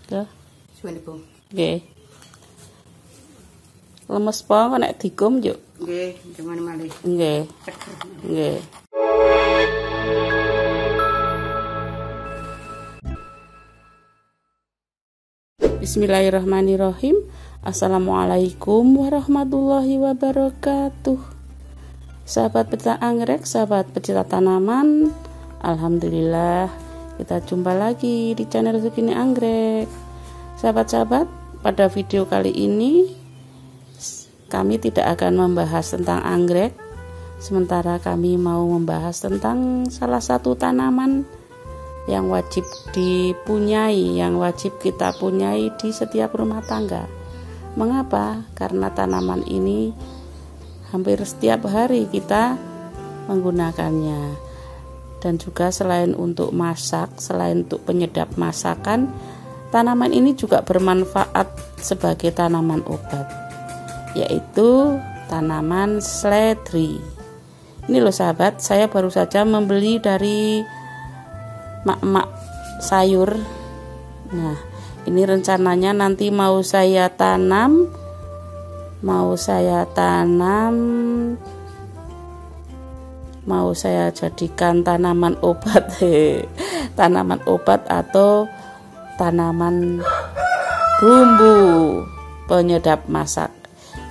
Tuh. Suwene, Bu. Nggih. Lemes po kok nek dikum yuk. Nggih, cuman malih. Nggih. Nggih. Bismillahirrahmanirrahim. Assalamualaikum warahmatullahi wabarakatuh. Sahabat pecinta anggrek, sahabat pecinta tanaman, alhamdulillah kita jumpa lagi di channel Zukini Anggrek. Sahabat-sahabat, pada video kali ini kami tidak akan membahas tentang anggrek, sementara kami mau membahas tentang salah satu tanaman yang wajib dipunyai, yang wajib kita punyai di setiap rumah tangga. Mengapa? Karena tanaman ini hampir setiap hari kita menggunakannya. Dan juga selain untuk masak, selain untuk penyedap masakan, tanaman ini juga bermanfaat sebagai tanaman obat, yaitu tanaman seledri. Ini loh sahabat, saya baru saja membeli dari mak-mak sayur. Nah, ini rencananya nanti mau saya tanam, mau saya jadikan tanaman obat, tanaman obat atau tanaman bumbu penyedap masak.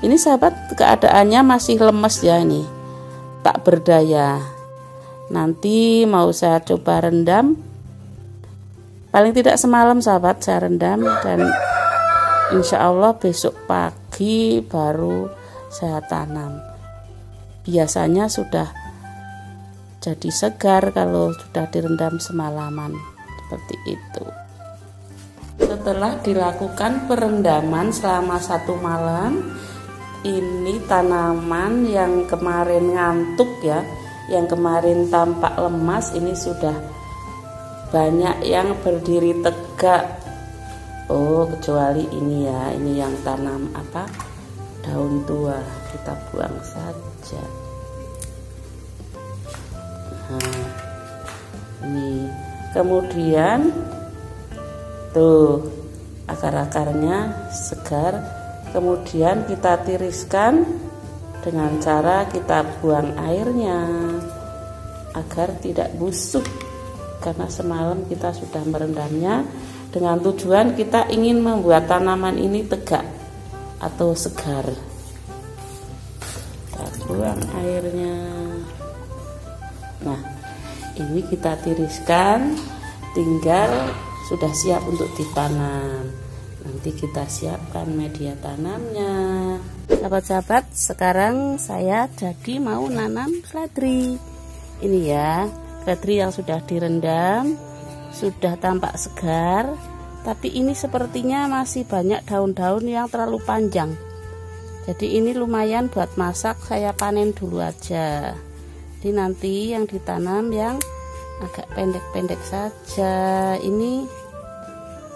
Ini sahabat, keadaannya masih lemes ya, ini tak berdaya. Nanti mau saya coba rendam, paling tidak semalam sahabat saya rendam, dan insya Allah besok pagi baru saya tanam. Biasanya sudah jadi segar kalau sudah direndam semalaman, seperti itu. Setelah dilakukan perendaman selama 1 malam, ini tanaman yang kemarin ngantuk ya, yang kemarin tampak lemas, ini sudah banyak yang berdiri tegak. Oh, kecuali ini ya, ini yang tanam daun tua, kita buang saja. Nah, ini kemudian tuh akar-akarnya segar, kemudian kita tiriskan dengan cara kita buang airnya agar tidak busuk, karena semalam kita sudah merendamnya dengan tujuan kita ingin membuat tanaman ini tegak atau segar. Kita buang airnya. Nah, ini kita tiriskan, tinggal sudah siap untuk ditanam. Nanti kita siapkan media tanamnya. Sahabat-sahabat, sekarang saya jadi mau nanam seledri. Ini ya, seledri yang sudah direndam, sudah tampak segar, tapi ini sepertinya masih banyak daun-daun yang terlalu panjang. Jadi ini lumayan buat masak, saya panen dulu aja. Jadi nanti yang ditanam yang agak pendek-pendek saja. Ini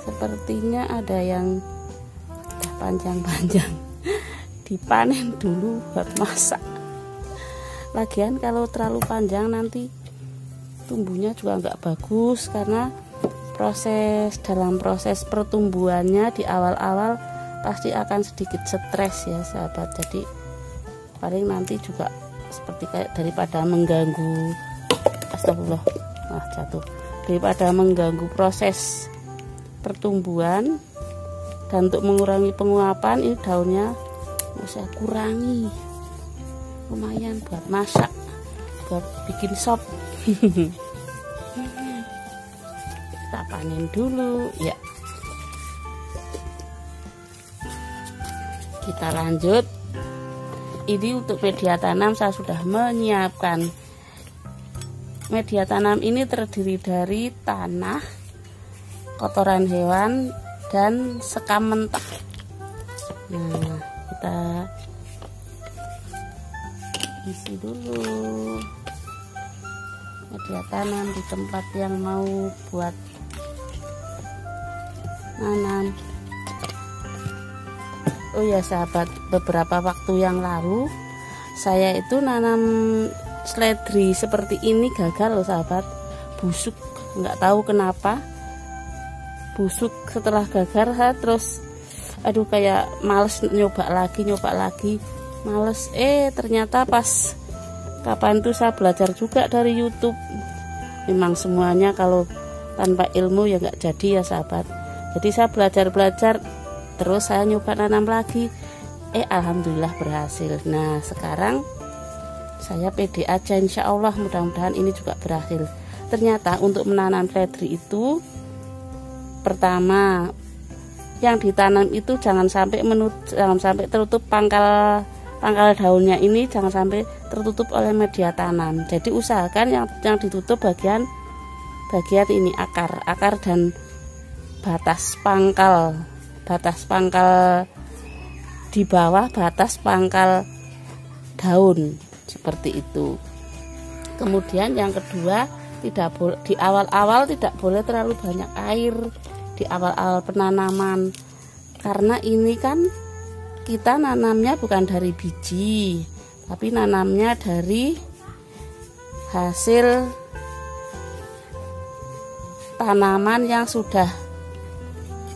sepertinya ada yang udah panjang-panjang, dipanen dulu buat masak. Lagian kalau terlalu panjang nanti tumbuhnya juga nggak bagus, karena dalam proses pertumbuhannya di awal-awal pasti akan sedikit stres ya sahabat. Jadi paling nanti juga seperti kayak daripada mengganggu, astagfirullah, jatuh, daripada mengganggu proses pertumbuhan dan untuk mengurangi penguapan, ini daunnya mau saya kurangi, lumayan buat masak, buat bikin sop. Kita panen dulu ya. Kita lanjut. Ini untuk media tanam saya sudah menyiapkan. Media tanam ini terdiri dari tanah, kotoran hewan, dan sekam mentah. Nah, kita isi dulu media tanam di tempat yang mau buat nanam. Oh ya sahabat, beberapa waktu yang lalu saya itu nanam seledri seperti ini gagal loh sahabat, busuk, nggak tahu kenapa. busuk setelah gagar, terus aduh kayak males nyoba lagi males. Ternyata pas kapan itu saya belajar juga dari YouTube. Memang semuanya kalau tanpa ilmu ya nggak jadi ya sahabat. Jadi saya belajar terus saya nyoba nanam lagi, alhamdulillah berhasil. Nah sekarang saya pede aja, insya Allah mudah-mudahan ini juga berhasil. Ternyata untuk menanam seledri itu pertama yang ditanam itu jangan sampai tertutup pangkal daunnya ini, jangan sampai tertutup oleh media tanam. Jadi usahakan yang ditutup bagian ini akar dan batas pangkal di bawah batas pangkal daun, seperti itu. Kemudian yang kedua, di awal-awal tidak boleh terlalu banyak air di awal-awal penanaman, karena ini kan kita nanamnya bukan dari biji, tapi nanamnya dari hasil tanaman yang sudah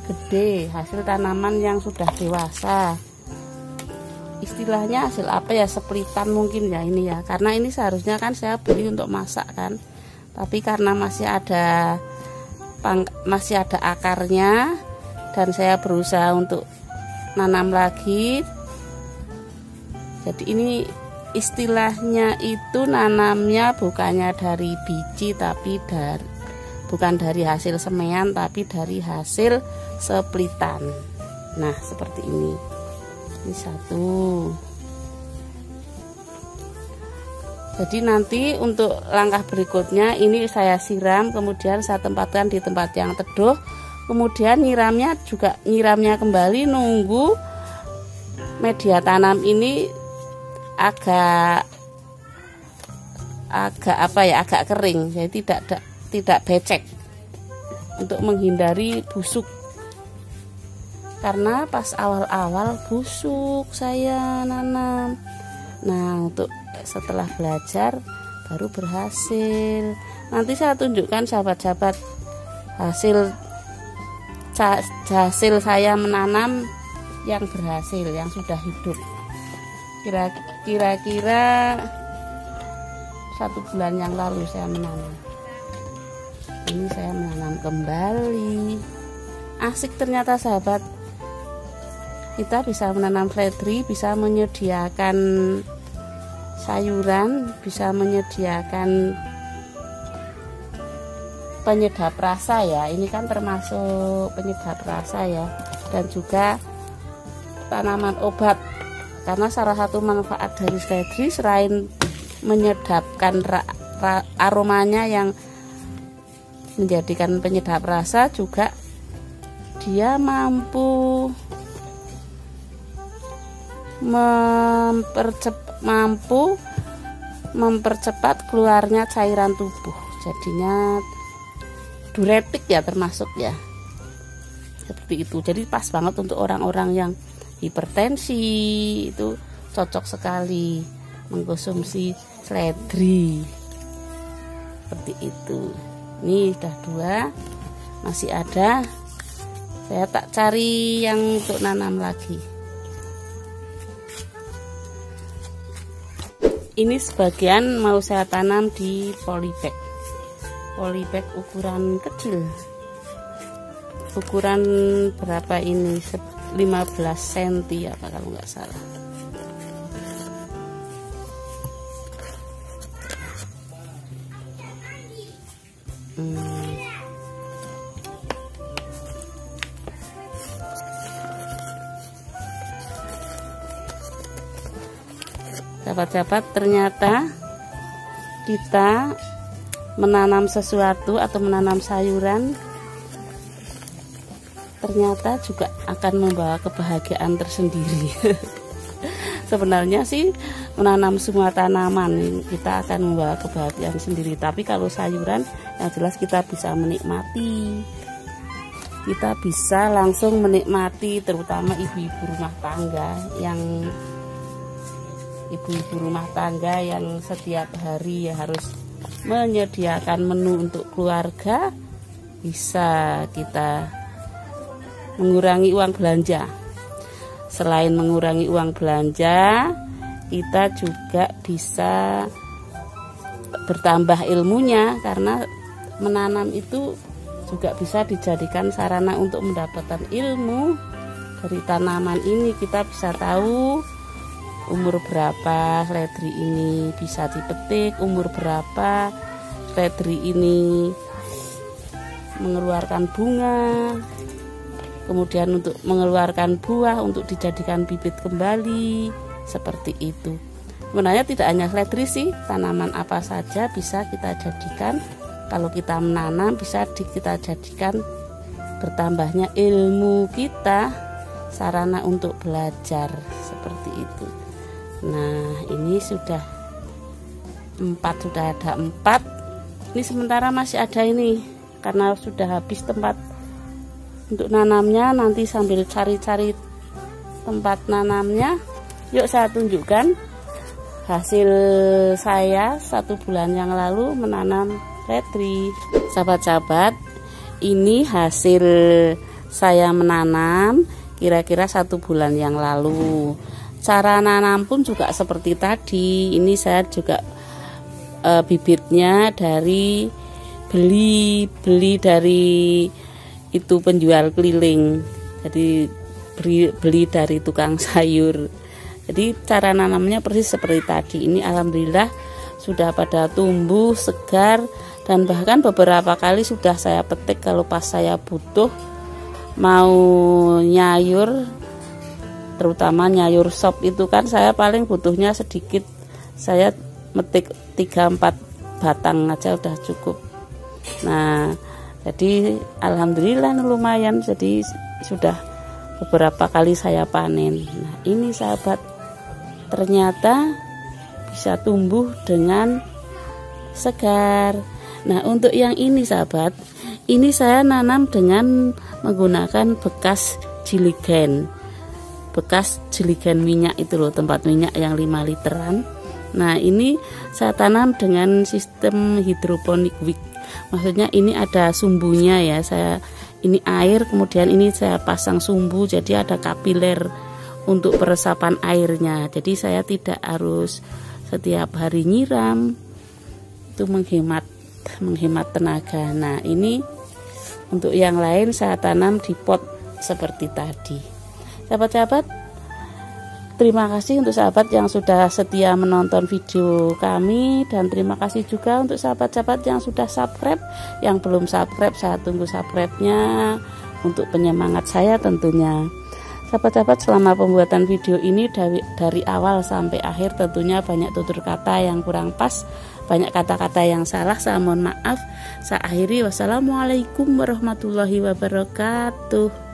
gede, hasil tanaman yang sudah dewasa. Istilahnya hasil apa ya, seplitan mungkin ya ini ya, karena ini seharusnya kan saya beli untuk masak kan, tapi karena masih ada akarnya dan saya berusaha untuk nanam lagi, jadi ini istilahnya itu nanamnya bukannya dari biji, tapi bukan dari hasil semaian, tapi dari hasil seplitan. Nah seperti ini satu. Jadi nanti untuk langkah berikutnya ini saya siram, kemudian saya tempatkan di tempat yang teduh, kemudian nyiramnya kembali, nunggu media tanam ini agak kering, jadi tidak becek, untuk menghindari busuk, karena pas awal-awal busuk saya nanam. Nah untuk setelah belajar baru berhasil. Nanti saya tunjukkan sahabat-sahabat hasil saya menanam yang berhasil, yang sudah hidup. Kira-kira 1 bulan yang lalu saya menanam. Ini saya menanam kembali. Asik ternyata sahabat. Kita bisa menanam seledri, bisa menyediakan sayuran, bisa menyediakan penyedap rasa ya. Ini kan termasuk penyedap rasa ya, dan juga tanaman obat. Karena salah satu manfaat dari seledri selain menyedapkan aromanya yang menjadikan penyedap rasa, juga dia mampu mempercepat keluarnya cairan tubuh, jadinya diuretik ya, termasuk ya, seperti itu. Jadi pas banget untuk orang-orang yang hipertensi, itu cocok sekali mengkonsumsi seledri, seperti itu. Ini udah 2, masih ada, saya tak cari yang untuk nanam lagi. Ini sebagian mau saya tanam di polybag ukuran kecil, ukuran berapa ini, 15 cm apa kalau nggak salah. Sahabat-sahabat, ternyata kita menanam sesuatu atau menanam sayuran ternyata juga akan membawa kebahagiaan tersendiri. Sebenarnya sih menanam semua tanaman kita akan membawa kebahagiaan sendiri, tapi kalau sayuran yang jelas kita bisa menikmati, kita bisa langsung menikmati, terutama ibu-ibu rumah tangga yang setiap hari ya harus menyediakan menu untuk keluarga. Bisa kita mengurangi uang belanja. Selain mengurangi uang belanja, kita juga bisa bertambah ilmunya, karena menanam itu juga bisa dijadikan sarana untuk mendapatkan ilmu. Dari tanaman ini kita bisa tahu umur berapa seledri ini bisa dipetik, umur berapa seledri ini mengeluarkan bunga, kemudian untuk mengeluarkan buah untuk dijadikan bibit kembali, seperti itu. Sebenarnya tidak hanya seledri sih, tanaman apa saja bisa kita jadikan, kalau kita menanam bisa kita jadikan bertambahnya ilmu kita, sarana untuk belajar, seperti itu. Nah, ini sudah ada 4. Ini sementara masih ada ini, karena sudah habis tempat untuk nanamnya. Nanti sambil cari-cari tempat nanamnya, yuk saya tunjukkan hasil saya 1 bulan yang lalu menanam seledri. Sahabat-sahabat, ini hasil saya menanam kira-kira 1 bulan yang lalu. Cara nanam pun juga seperti tadi. Ini saya juga bibitnya dari beli dari itu penjual keliling. Jadi beli dari tukang sayur. Jadi cara nanamnya persis seperti tadi. Ini alhamdulillah sudah pada tumbuh segar, dan bahkan beberapa kali sudah saya petik kalau pas saya butuh mau nyayur, terutama nyayur sop itu kan saya paling butuhnya sedikit, saya metik 3-4 batang aja udah cukup. Nah, jadi alhamdulillah lumayan, jadi sudah beberapa kali saya panen. Nah, ini sahabat, ternyata bisa tumbuh dengan segar. Nah, untuk yang ini sahabat, ini saya nanam dengan menggunakan bekas jiligen minyak itu loh, tempat minyak yang 5 literan. Nah, ini saya tanam dengan sistem hidroponik wik. Maksudnya ini ada sumbunya ya. Ini air, kemudian ini saya pasang sumbu, jadi ada kapiler untuk peresapan airnya. Jadi saya tidak harus setiap hari nyiram. Itu menghemat tenaga. Nah, ini untuk yang lain saya tanam di pot seperti tadi. Sahabat-sahabat, terima kasih untuk sahabat yang sudah setia menonton video kami, dan terima kasih juga untuk sahabat-sahabat yang sudah subscribe. Yang belum subscribe, saya tunggu subscribe-nya untuk penyemangat saya tentunya. Sahabat-sahabat, selama pembuatan video ini dari awal sampai akhir tentunya banyak tutur kata yang kurang pas, banyak kata-kata yang salah, saya mohon maaf. Saya akhiri, wassalamualaikum warahmatullahi wabarakatuh.